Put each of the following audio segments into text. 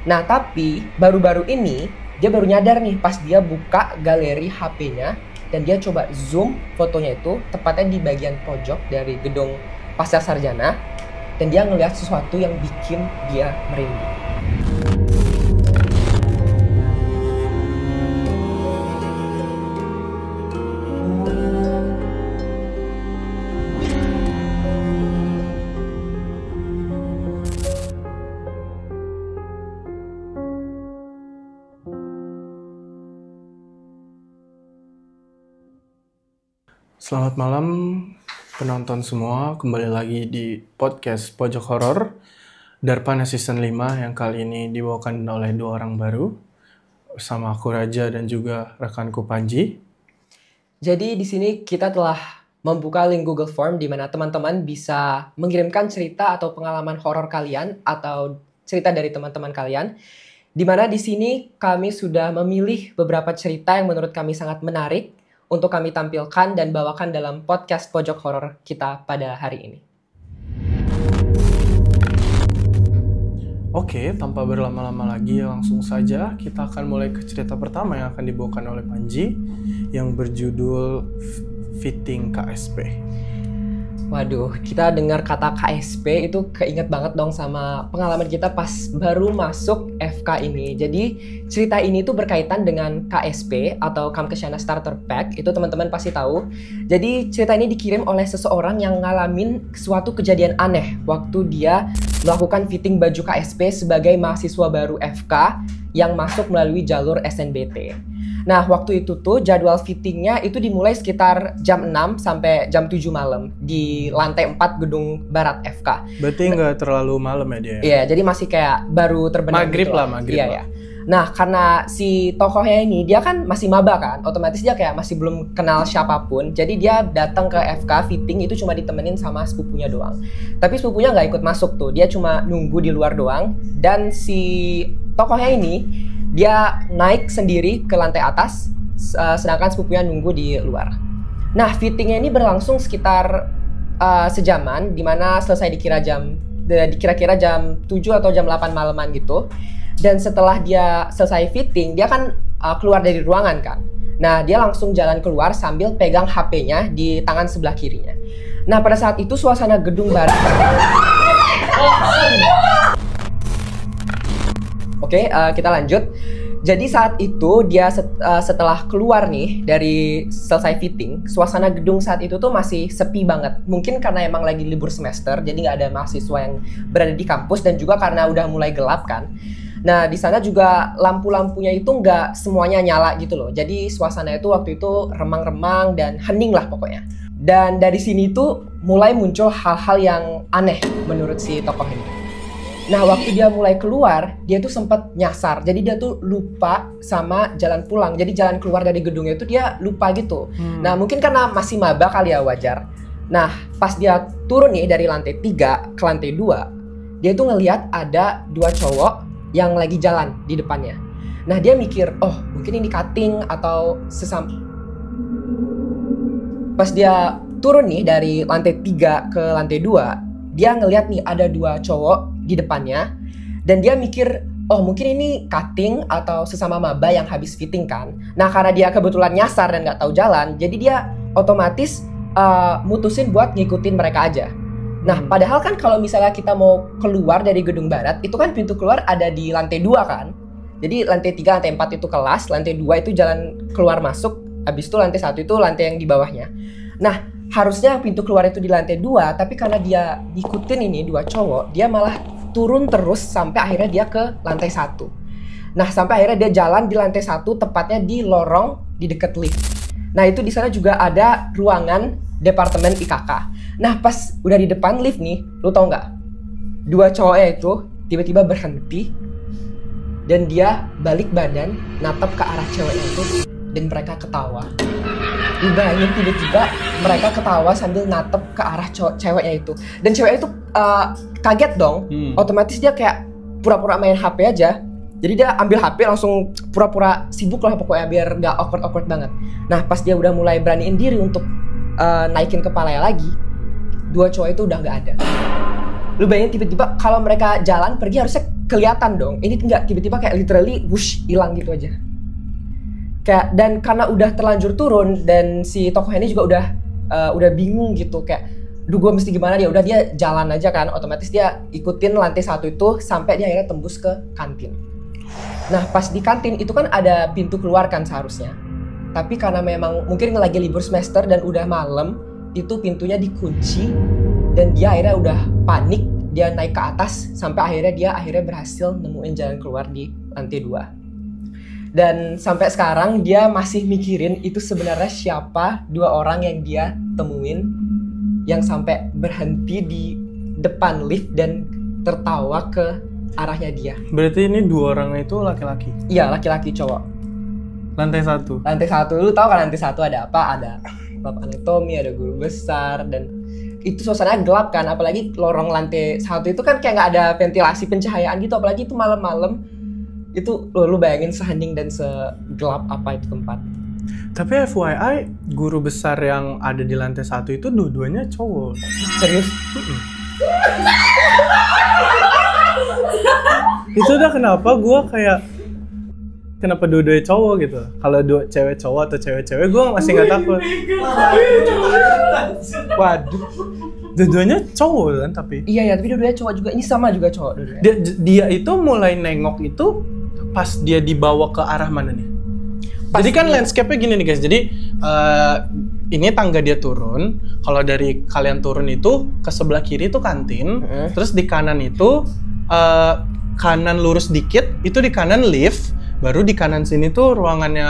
Nah, tapi baru-baru ini dia baru nyadar nih pas dia buka galeri HP-nya dan dia coba zoom fotonya itu tepatnya di bagian pojok dari gedung Pasar Sarjana dan dia ngelihat sesuatu yang bikin dia merinding. Selamat malam penonton semua, kembali lagi di podcast Pojok Horor Darpana Season 5 yang kali ini dibawakan oleh dua orang baru bersama aku Raja dan juga rekanku Panji. Jadi di sini kita telah membuka link Google Form di mana teman-teman bisa mengirimkan cerita atau pengalaman horor kalian atau cerita dari teman-teman kalian. Di mana di sini kami sudah memilih beberapa cerita yang menurut kami sangat menarik untuk kami tampilkan dan bawakan dalam podcast Pojok Horor kita pada hari ini. Oke, tanpa berlama-lama lagi langsung saja kita akan mulai ke cerita pertama yang akan dibawakan oleh Panji yang berjudul Fitting KSP. Waduh, kita dengar kata KSP itu keinget banget dong sama pengalaman kita pas baru masuk FK ini. Jadi cerita ini tuh berkaitan dengan KSP atau Kamkesyana Starter Pack, itu teman-teman pasti tahu. Jadi cerita ini dikirim oleh seseorang yang ngalamin suatu kejadian aneh waktu dia melakukan fitting baju KSP sebagai mahasiswa baru FK yang masuk melalui jalur SNBT. Nah, waktu itu tuh jadwal fittingnya itu dimulai sekitar jam 6 sampai jam 7 malam di lantai 4 gedung Barat FK. Berarti nggak terlalu malam ya dia? Iya, jadi masih kayak baru terbenam maghrib gitu lah, maghrib iya, lah. Ya. Nah, karena si tokohnya ini, dia kan masih maba kan, otomatis dia kayak masih belum kenal siapapun. Jadi dia datang ke FK fitting itu cuma ditemenin sama sepupunya doang. Tapi sepupunya nggak ikut masuk tuh, dia cuma nunggu di luar doang. Dan si tokohnya ini, dia naik sendiri ke lantai atas, sedangkan sepupunya nunggu di luar. Nah, fittingnya ini berlangsung sekitar sejaman, dimana selesai dikira-kira jam 7 atau jam 8 malaman gitu. Dan setelah dia selesai fitting, dia kan keluar dari ruangan kan. Nah, dia langsung jalan keluar sambil pegang HP-nya di tangan sebelah kirinya. Nah, pada saat itu suasana gedung barat. Oke, kita lanjut. Jadi saat itu dia setelah keluar nih dari selesai fitting, suasana gedung saat itu tuh masih sepi banget. Mungkin karena emang lagi libur semester, jadi nggak ada mahasiswa yang berada di kampus dan juga karena udah mulai gelap kan. Nah, di sana juga lampu-lampunya itu nggak semuanya nyala gitu loh. Jadi suasana itu waktu itu remang-remang dan hening lah pokoknya. Dan dari sini tuh mulai muncul hal-hal yang aneh menurut si tokoh ini. Nah, waktu dia mulai keluar, dia tuh sempat nyasar. Jadi dia tuh lupa sama jalan pulang. Jadi jalan keluar dari gedungnya itu dia lupa gitu. Nah, mungkin karena masih maba kali ya, wajar. Nah, pas dia turun nih dari lantai 3 ke lantai 2, dia tuh ngelihat ada dua cowok yang lagi jalan di depannya. Nah, dia mikir, oh mungkin ini cutting atau sesama. Pas dia turun nih dari lantai 3 ke lantai 2, dia ngelihat nih ada dua cowok di depannya. Dan dia mikir, oh mungkin ini cutting atau sesama maba yang habis fitting kan. Nah, karena dia kebetulan nyasar dan gak tahu jalan, jadi dia otomatis mutusin buat ngikutin mereka aja. Nah, padahal kan kalau misalnya kita mau keluar dari gedung barat, itu kan pintu keluar ada di lantai 2 kan. Jadi lantai 3, lantai 4 itu kelas, lantai 2 itu jalan keluar masuk, habis itu lantai 1 itu lantai yang di bawahnya. Nah, harusnya pintu keluar itu di lantai 2, tapi karena dia ngikutin ini dua cowok, dia malah turun terus sampai akhirnya dia ke lantai 1. Nah, sampai akhirnya dia jalan di lantai 1, tepatnya di lorong di dekat lift. Nah, itu di sana juga ada ruangan departemen IKK. Nah, pas udah di depan lift nih, lu tau nggak? Dua cowoknya itu tiba-tiba berhenti dan dia balik badan natap ke arah ceweknya itu dan mereka ketawa. Lu bayangin tiba-tiba mereka ketawa sambil natap ke arah ceweknya itu. Dan ceweknya itu kaget dong. Otomatis dia kayak pura-pura main HP aja. Jadi dia ambil HP langsung pura-pura sibuk lah pokoknya biar nggak awkward banget. Nah, pas dia udah mulai beraniin diri untuk naikin kepalanya lagi, dua cowok itu udah nggak ada. Lu bayangin tiba-tiba kalau mereka jalan pergi harusnya kelihatan dong. Ini nggak tiba-tiba kayak literally whoosh hilang gitu aja. Kayak dan karena udah terlanjur turun dan si tokoh ini juga udah bingung gitu kayak, duh gue mesti gimana, dia udah dia jalan aja kan, otomatis dia ikutin lantai 1 itu sampai dia akhirnya tembus ke kantin. Nah pas di kantin itu kan ada pintu keluar kan seharusnya, tapi karena memang mungkin lagi libur semester dan udah malam, itu pintunya dikunci dan dia akhirnya udah panik, dia naik ke atas sampai akhirnya berhasil nemuin jalan keluar di lantai 2. Dan sampai sekarang dia masih mikirin itu sebenarnya siapa 2 orang yang dia temuin yang sampai berhenti di depan lift dan tertawa ke arahnya dia. Berarti ini 2 orang itu laki-laki? Iya, laki-laki cowok. Lantai 1? Lantai 1, lu tahu kan lantai 1 ada apa? Ada lab anatomi, ada guru besar, dan itu suasananya gelap kan, apalagi lorong lantai 1 itu kan kayak nggak ada ventilasi pencahayaan gitu, apalagi itu malam-malam. Itu lu bayangin sehening dan segelap apa itu tempat. Tapi FYI, guru besar yang ada di lantai 1 itu dua-duanya cowok. Serius? Itu udah kenapa gue kayak, kenapa dua-duanya cowok gitu. Kalau cewek cowok atau cewek-cewek gue masih gak takut. Waduh. Dua-duanya cowok kan tapi? Iya, tapi dua-duanya cowok juga, ini sama juga cowok dua-duanya. Dia itu mulai nengok itu pas dia dibawa ke arah mana nih? Jadi kan landscape-nya gini nih guys, jadi ini tangga dia turun, kalau dari kalian turun itu ke sebelah kiri itu kantin, terus di kanan itu kanan lurus dikit, itu di kanan lift, baru di kanan sini tuh ruangannya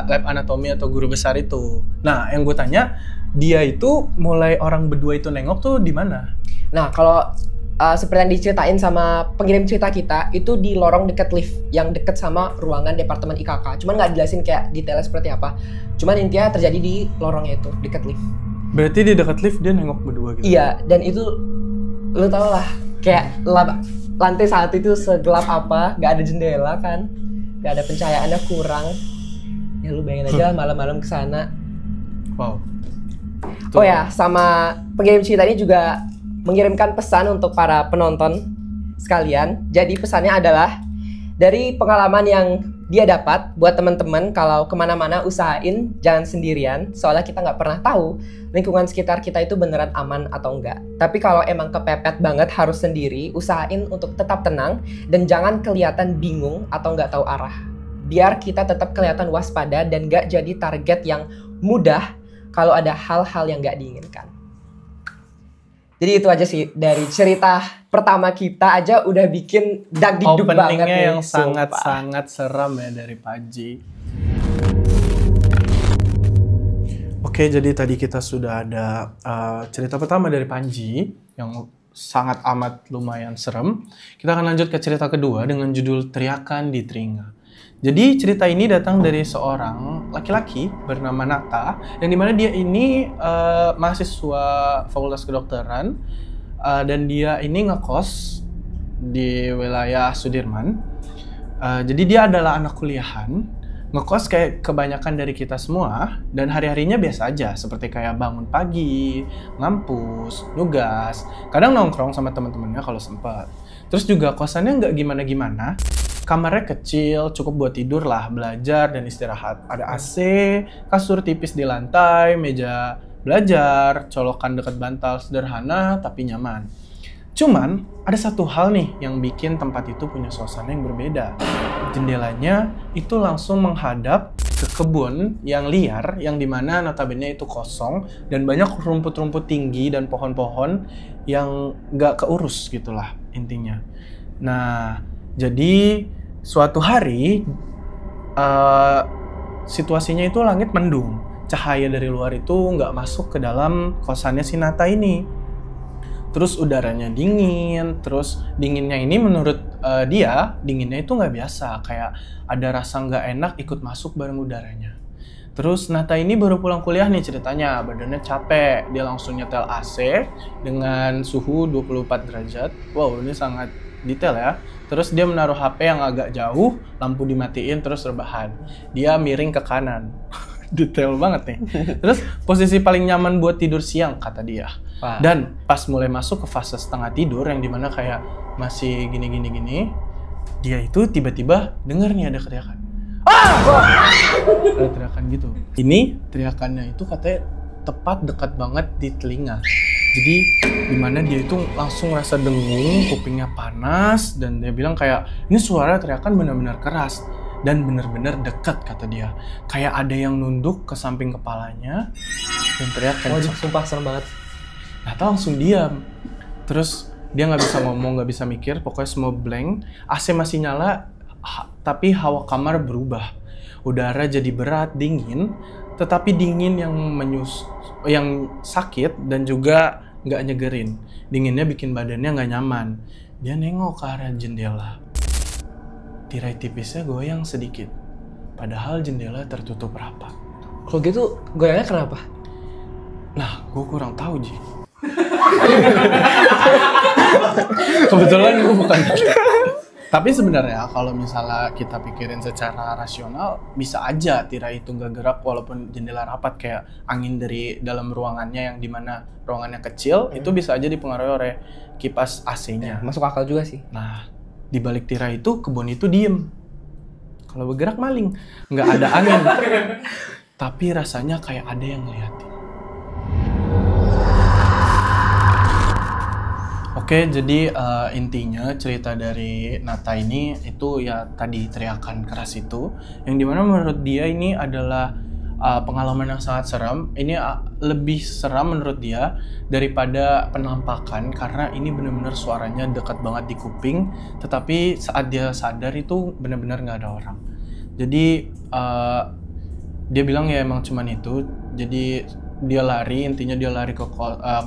lab anatomi atau guru besar itu. Nah yang gue tanya, dia itu mulai orang berdua itu nengok tuh di mana? Nah kalau seperti yang diceritain sama pengirim cerita kita, itu di lorong dekat lift yang dekat sama ruangan departemen IKK. Cuman nggak dijelasin kayak detailnya seperti apa. Cuman intinya terjadi di lorongnya itu, dekat lift. Berarti di dekat lift dia nengok berdua gitu? Iya, dan itu lu tau lah, kayak lantai 1 itu segelap apa, nggak ada jendela kan, nggak ada pencahayaannya kurang. Ya lu bayangin aja malam-malam kesana. Wow. Oh ya, sama pengirim cerita ini juga mengirimkan pesan untuk para penonton sekalian. Jadi pesannya adalah dari pengalaman yang dia dapat, buat teman-teman kalau kemana-mana usahain jangan sendirian, soalnya kita nggak pernah tahu lingkungan sekitar kita itu beneran aman atau enggak. Tapi kalau emang kepepet banget harus sendiri, usahain untuk tetap tenang dan jangan kelihatan bingung atau nggak tahu arah. Biar kita tetap kelihatan waspada dan nggak jadi target yang mudah kalau ada hal-hal yang nggak diinginkan. Jadi itu aja sih, dari cerita pertama kita aja udah bikin dagdikduk banget nih. Openingnya yang sangat-sangat seram ya dari Panji. Oke, jadi tadi kita sudah ada cerita pertama dari Panji yang sangat amat lumayan serem. Kita akan lanjut ke cerita kedua dengan judul Teriakan di Telinga. Jadi cerita ini datang dari seorang laki-laki bernama Nata, yang dimana dia ini mahasiswa Fakultas Kedokteran dan dia ini ngekos di wilayah Sudirman. Jadi dia adalah anak kuliahan, ngekos kayak kebanyakan dari kita semua, dan hari-harinya biasa aja, seperti kayak bangun pagi, ngampus, nugas, kadang nongkrong sama teman-temannya kalau sempat. Terus juga kosannya nggak gimana-gimana. Kamarnya kecil, cukup buat tidur lah, belajar dan istirahat. Ada AC, kasur tipis di lantai, meja belajar, colokan dekat bantal sederhana tapi nyaman. Cuman, ada satu hal nih yang bikin tempat itu punya suasana yang berbeda. Jendelanya itu langsung menghadap ke kebun yang liar, yang dimana notabene itu kosong, dan banyak rumput-rumput tinggi dan pohon-pohon yang nggak keurus gitulah intinya. Nah, jadi suatu hari situasinya itu langit mendung, cahaya dari luar itu nggak masuk ke dalam kosannya si Nata ini. Terus udaranya dingin, terus dinginnya ini menurut dia dinginnya itu nggak biasa, kayak ada rasa nggak enak ikut masuk bareng udaranya. Terus Nata ini baru pulang kuliah nih ceritanya, badannya capek, dia langsung nyetel AC dengan suhu 24 derajat. Wow, ini sangat detail ya. Terus dia menaruh HP yang agak jauh, lampu dimatiin, terus rebahan. Dia miring ke kanan. Detail banget nih. Terus posisi paling nyaman buat tidur siang, kata dia. Wah. Dan pas mulai masuk ke fase setengah tidur, yang dimana kayak masih gini-gini, dia itu tiba-tiba dengar nih ada teriakan. Ah! Ada teriakan gitu. Ini teriakannya itu katanya tepat dekat banget di telinga. Jadi dimana dia itu langsung rasa dengung, kupingnya panas, dan dia bilang kayak ini suara teriakan benar-benar keras dan benar-benar dekat kata dia. Kayak ada yang nunduk ke samping kepalanya dan teriak kencang. Sumpah serem banget. Nata langsung diam. Terus dia nggak bisa ngomong, nggak bisa mikir, pokoknya semua blank. AC masih nyala, tapi hawa kamar berubah. Udara jadi berat, dingin, tetapi dingin yang sakit dan juga nggak nyegerin. Dinginnya bikin badannya nggak nyaman. Dia nengok ke arah jendela. Tirai tipisnya goyang sedikit. Padahal jendela tertutup rapat. Kalau gitu goyangnya kenapa? Nah, gue kurang tahu, Ji. Kebetulan gue bukan. Tapi sebenarnya kalau misalnya kita pikirin secara rasional, bisa aja tirai itu nggak gerak walaupun jendela rapat, kayak angin dari dalam ruangannya yang dimana ruangannya kecil, itu bisa aja dipengaruhi oleh kipas AC-nya. Masuk akal juga sih. Nah, di balik tirai itu kebun itu diem. Kalau bergerak maling, nggak ada angin. Tapi rasanya kayak ada yang ngeliatin. Oke, jadi intinya cerita dari Nata ini itu ya tadi teriakan keras itu, yang dimana menurut dia ini adalah pengalaman yang sangat seram. Ini lebih seram menurut dia daripada penampakan, karena ini benar-benar suaranya dekat banget di kuping, tetapi saat dia sadar itu benar-benar nggak ada orang. Jadi dia bilang ya emang cuman itu. Jadi dia lari, intinya dia lari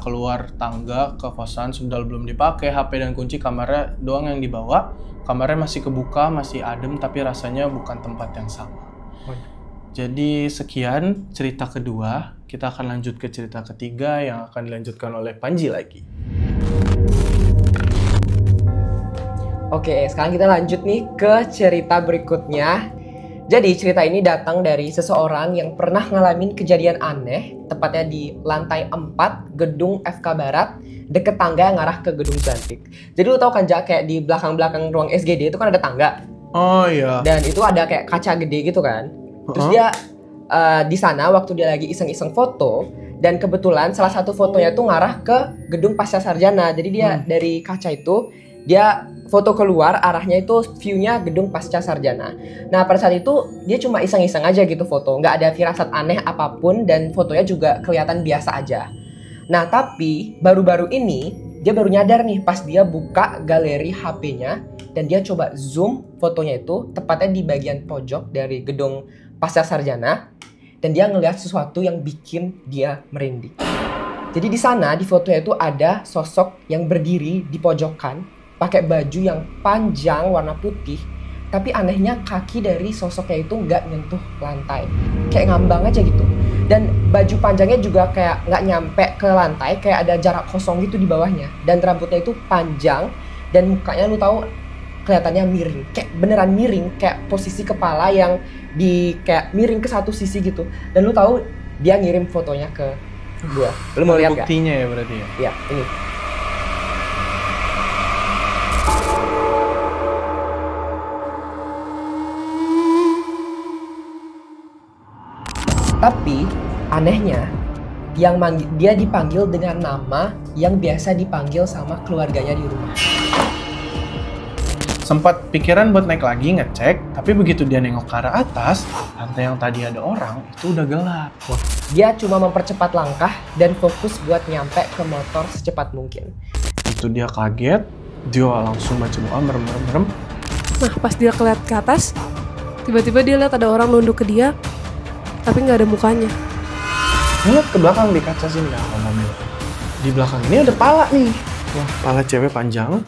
keluar tangga ke kosan, sendal belum dipakai, HP dan kunci kamarnya doang yang dibawa. Kamarnya masih kebuka, masih adem, tapi rasanya bukan tempat yang sama. Jadi sekian cerita kedua, kita akan lanjut ke cerita ketiga yang akan dilanjutkan oleh Panji lagi. Oke, sekarang kita lanjut nih ke cerita berikutnya. Jadi cerita ini datang dari seseorang yang pernah ngalamin kejadian aneh, tepatnya di lantai 4 gedung FK Barat, deket tangga yang ngarah ke gedung Zantik. Jadi lu tau kan, Jak, kayak di belakang-belakang ruang SGD itu kan ada tangga. Oh iya. Dan itu ada kayak kaca gede gitu kan. Terus dia di sana waktu dia lagi iseng-iseng foto, dan kebetulan salah satu fotonya tuh ngarah ke gedung Pasca Sarjana. Jadi dia dari kaca itu dia foto keluar, arahnya itu view-nya gedung Pasca Sarjana. Nah pada saat itu dia cuma iseng-iseng aja gitu foto, nggak ada firasat aneh apapun, dan fotonya juga kelihatan biasa aja. Nah tapi baru-baru ini dia baru nyadar nih pas dia buka galeri HP-nya dan dia coba zoom fotonya itu tepatnya di bagian pojok dari gedung Pasca Sarjana, dan dia ngelihat sesuatu yang bikin dia merinding. Jadi di sana di fotonya itu ada sosok yang berdiri di pojokan, pakai baju yang panjang warna putih, tapi anehnya kaki dari sosoknya itu nggak nyentuh lantai, kayak ngambang aja gitu. Dan baju panjangnya juga kayak nggak nyampe ke lantai, kayak ada jarak kosong gitu di bawahnya. Dan rambutnya itu panjang, dan mukanya lu tahu kelihatannya miring, kayak beneran miring, kayak posisi kepala yang di kayak miring ke satu sisi gitu. Dan lu tahu dia ngirim fotonya ke gua. Lu mau lihat nggak? Buktinya ya berarti ya? Iya, ini. Tapi anehnya dia dipanggil dengan nama yang biasa dipanggil sama keluarganya di rumah. Sempat pikiran buat naik lagi ngecek, tapi begitu dia nengok ke arah atas, lantai yang tadi ada orang itu udah gelap. Wah. Dia cuma mempercepat langkah dan fokus buat nyampe ke motor secepat mungkin. Itu dia kaget, dia langsung baca doa merem. Nah pas dia keliat ke atas, tiba-tiba dia lihat ada orang nunduk ke dia, tapi nggak ada mukanya. Lihat ke belakang di kaca sini, mobil. Di belakang ini ada pala nih. Wah, pala cewek panjang.